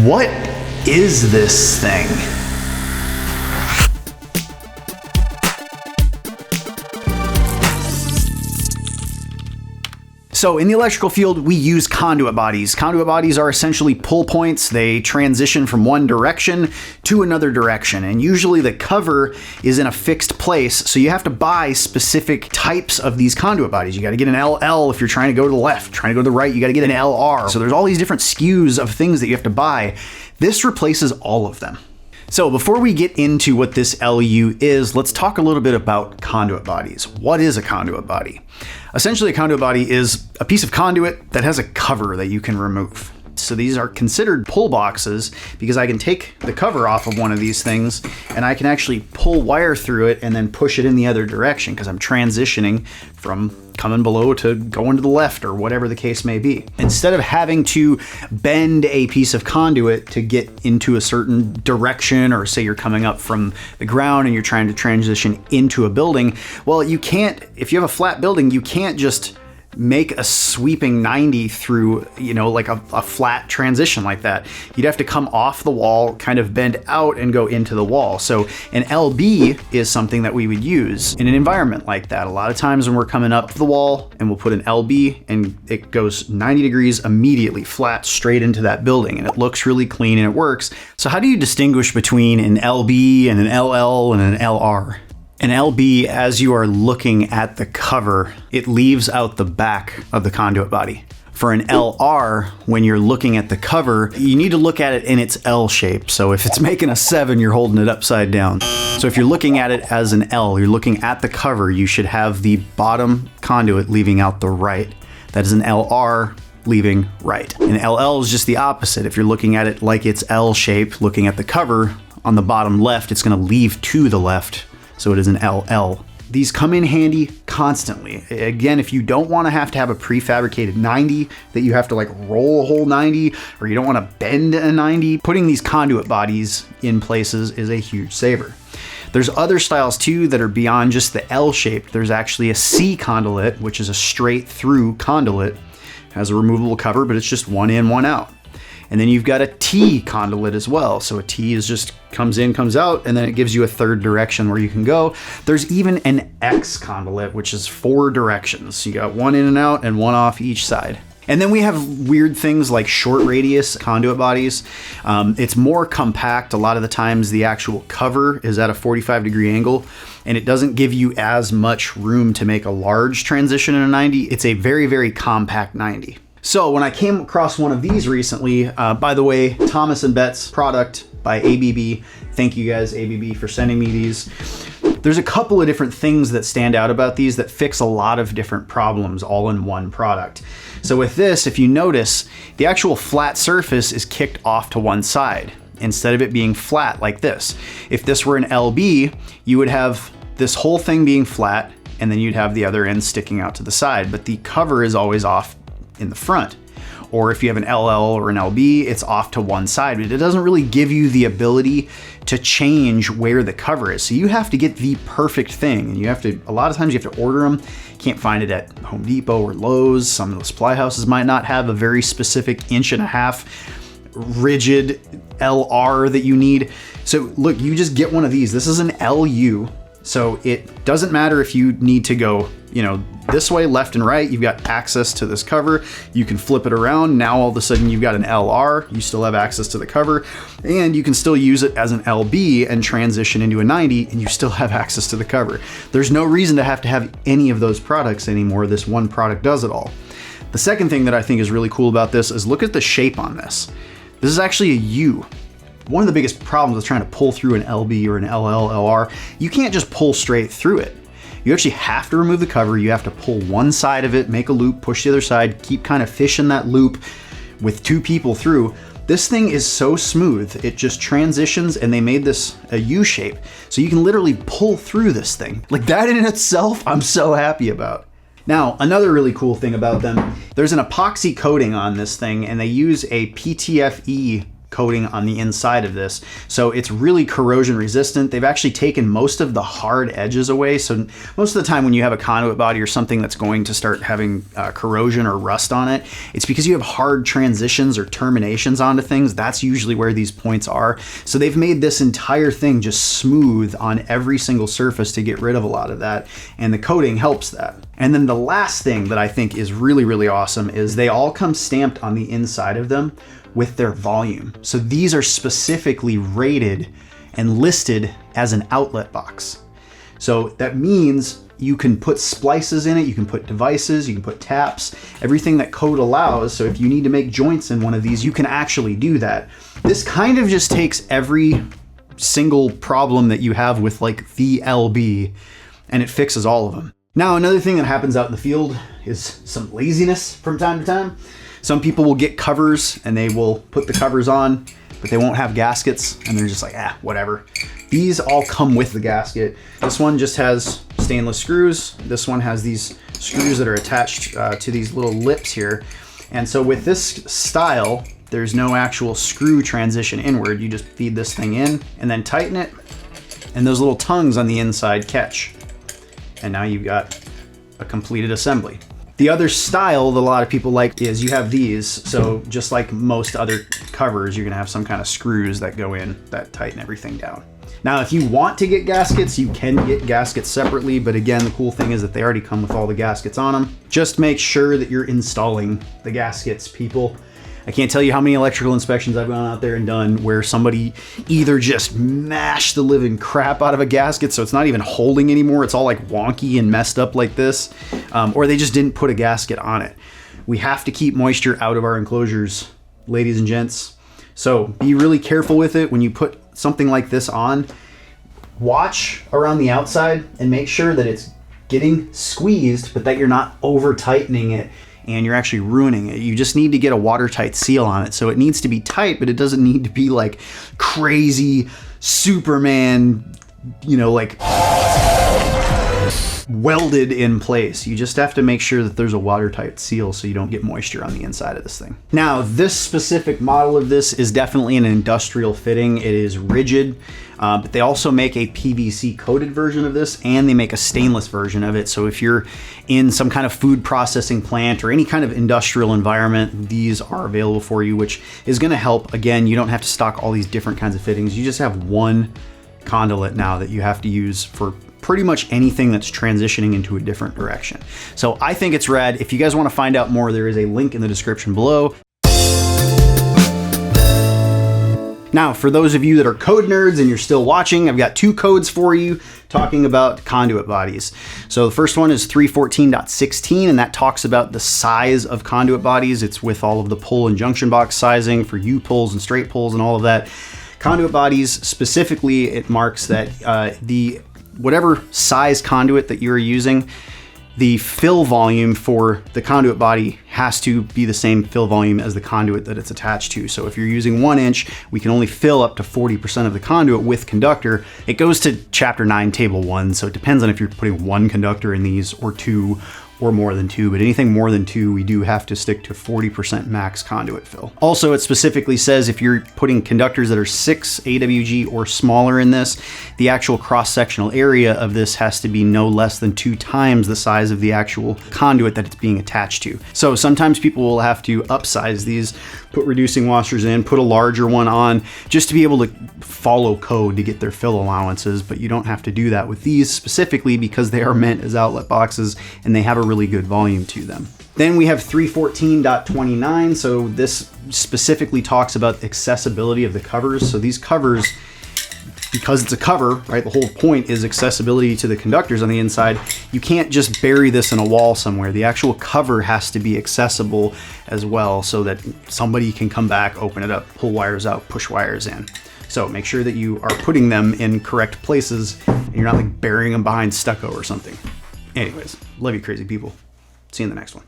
What is this thing? So in the electrical field, we use conduit bodies. Conduit bodies are essentially pull points. They transition from one direction to another direction. And usually the cover is in a fixed place. So you have to buy specific types of these conduit bodies. You got to get an LL if you're trying to go to the left, trying to go to the right, you got to get an LR. So there's all these different SKUs of things that you have to buy. This replaces all of them. So before we get into what this LU is, let's talk a little bit about conduit bodies. What is a conduit body? Essentially, a conduit body is a piece of conduit that has a cover that you can remove. So these are considered pull boxes because I can take the cover off of one of these things and I can actually pull wire through it and then push it in the other direction because I'm transitioning from coming below to going to the left or whatever the case may be. Instead of having to bend a piece of conduit to get into a certain direction, or say you're coming up from the ground and you're trying to transition into a building, well, you can't, if you have a flat building, you can't just make a sweeping 90 through, like a flat transition like that. You'd have to come off the wall, kind of bend out and go into the wall. So an LB is something that we would use in an environment like that. A lot of times when we're coming up the wall and we'll put an LB and it goes 90 degrees immediately flat straight into that building and it looks really clean and it works. So how do you distinguish between an LB and an LL and an LR? An LB, as you are looking at the cover, it leaves out the back of the conduit body. For an LR, when you're looking at the cover, you need to look at it in its L shape. So if it's making a 7, you're holding it upside down. So if you're looking at it as an L, you're looking at the cover, you should have the bottom conduit leaving out the right. That is an LR leaving right. An LL is just the opposite. If you're looking at it like it's L shape, looking at the cover, on the bottom left, it's going to leave to the left. So it is an LL. These come in handy constantly. Again, if you don't want to have a prefabricated 90 that you have to like roll a whole 90, or you don't want to bend a 90, putting these conduit bodies in places is a huge saver. There's other styles too that are beyond just the L shape. There's actually a C conduit, which is a straight through conduit. It has a removable cover, but it's just one in, one out. And then you've got a T conduit as well. So a T is just comes in, comes out, and then it gives you a third direction where you can go. There's even an X conduit, which is 4 directions. You got one in and out and one off each side. And then we have weird things like short radius conduit bodies. It's more compact. A lot of the times the actual cover is at a 45-degree angle, and it doesn't give you as much room to make a large transition in a 90. It's a very, very compact 90. So when I came across one of these recently, by the way, Thomas and Betts product by ABB. Thank you guys, ABB, for sending me these. There's a couple of different things that stand out about these that fix a lot of different problems all in one product. So with this, if you notice, the actual flat surface is kicked off to one side instead of it being flat like this. If this were an LB, you would have this whole thing being flat and then you'd have the other end sticking out to the side, but the cover is always off in the front. Or if you have an LL or an LB, it's off to one side, but it doesn't really give you the ability to change where the cover is. So you have to get the perfect thing, and you have to, a lot of times you have to order them. Can't find it at Home Depot or Lowe's. Some of the supply houses might not have a very specific 1.5-inch rigid LR that you need. So look, you just get one of these. This is an LU. So it doesn't matter if you need to go, this way, left and right, you've got access to this cover. You can flip it around. Now all of a sudden you've got an LR, you still have access to the cover, and you can still use it as an LB and transition into a 90 and you still have access to the cover. There's no reason to have any of those products anymore. This one product does it all. The second thing that I think is really cool about this is look at the shape on this. This is actually a U. One of the biggest problems with trying to pull through an LB or an LL, LR, you can't just pull straight through it. You actually have to remove the cover. You have to pull one side of it, make a loop, push the other side, keep kind of fishing that loop with 2 people through. This thing is so smooth. It just transitions, and they made this a U shape. So you can literally pull through this thing. Like, that in itself, I'm so happy about. Now, another really cool thing about them, there's an epoxy coating on this thing, and they use a PTFE coating on the inside of this. So it's really corrosion resistant. They've actually taken most of the hard edges away. So most of the time when you have a conduit body or something that's going to start having corrosion or rust on it, it's because you have hard transitions or terminations onto things. That's usually where these points are. So they've made this entire thing just smooth on every single surface to get rid of a lot of that. And the coating helps that. And then the last thing that I think is really, really awesome is they all come stamped on the inside of them with their volume. So these are specifically rated and listed as an outlet box. So that means you can put splices in it, you can put devices, you can put taps, everything that code allows. So if you need to make joints in one of these, you can actually do that. This kind of just takes every single problem that you have with like the LB and it fixes all of them. Now, another thing that happens out in the field is some laziness from time to time. Some people will get covers and they will put the covers on, but they won't have gaskets and they're just like, whatever. These all come with the gasket. This one just has stainless screws. This one has these screws that are attached to these little lips here. And so with this style, there's no actual screw transition inward. You just feed this thing in and then tighten it. And those little tongues on the inside catch. And now you've got a completed assembly. The other style that a lot of people like is you have these. So just like most other covers, you're gonna have some kind of screws that go in that tighten everything down. Now, if you want to get gaskets, you can get gaskets separately, but again, the cool thing is that they already come with all the gaskets on them. Just make sure that you're installing the gaskets, people. I can't tell you how many electrical inspections I've gone out there and done where somebody either just mashed the living crap out of a gasket so it's not even holding anymore, it's all like wonky and messed up like this, or they just didn't put a gasket on it. We have to keep moisture out of our enclosures, ladies and gents. So be really careful with it when you put something like this on. Watch around the outside and make sure that it's getting squeezed, but that you're not over tightening it and you're actually ruining it. You just need to get a watertight seal on it. So it needs to be tight, but it doesn't need to be like crazy Superman, you know, like welded in place. You just have to make sure that there's a watertight seal so you don't get moisture on the inside of this thing. Now, this specific model of this is definitely an industrial fitting. It is rigid, but they also make a PVC coated version of this and they make a stainless version of it. So if you're in some kind of food processing plant or any kind of industrial environment, these are available for you, which is gonna help. Again, you don't have to stock all these different kinds of fittings. You just have one conduit now that you have to use for pretty much anything that's transitioning into a different direction. So I think it's rad. If you guys want to find out more, there is a link in the description below. Now, for those of you that are code nerds and you're still watching, I've got two codes for you talking about conduit bodies. So the first one is 314.16, and that talks about the size of conduit bodies. It's with all of the pull and junction box sizing for U-pulls and straight pulls and all of that. Conduit bodies, specifically, it marks that whatever size conduit that you're using, the fill volume for the conduit body has to be the same fill volume as the conduit that it's attached to. So if you're using 1 inch, we can only fill up to 40% of the conduit with conductor. It goes to chapter 9, table 1. So it depends on if you're putting 1 conductor in these or 2 or more than 2, but anything more than 2, we do have to stick to 40% max conduit fill. Also, it specifically says if you're putting conductors that are 6 AWG or smaller in this, the actual cross-sectional area of this has to be no less than 2 times the size of the actual conduit that it's being attached to. So sometimes people will have to upsize these, put reducing washers in, put a larger one on, just to be able to follow code to get their fill allowances, but you don't have to do that with these specifically because they are meant as outlet boxes and they have a really good volume to them. Then we have 314.29. So this specifically talks about accessibility of the covers. So these covers, because it's a cover, right? The whole point is accessibility to the conductors on the inside. You can't just bury this in a wall somewhere. The actual cover has to be accessible as well so that somebody can come back, open it up, pull wires out, push wires in. So make sure that you are putting them in correct places and you're not like burying them behind stucco or something. Anyways, love you crazy people. See you in the next one.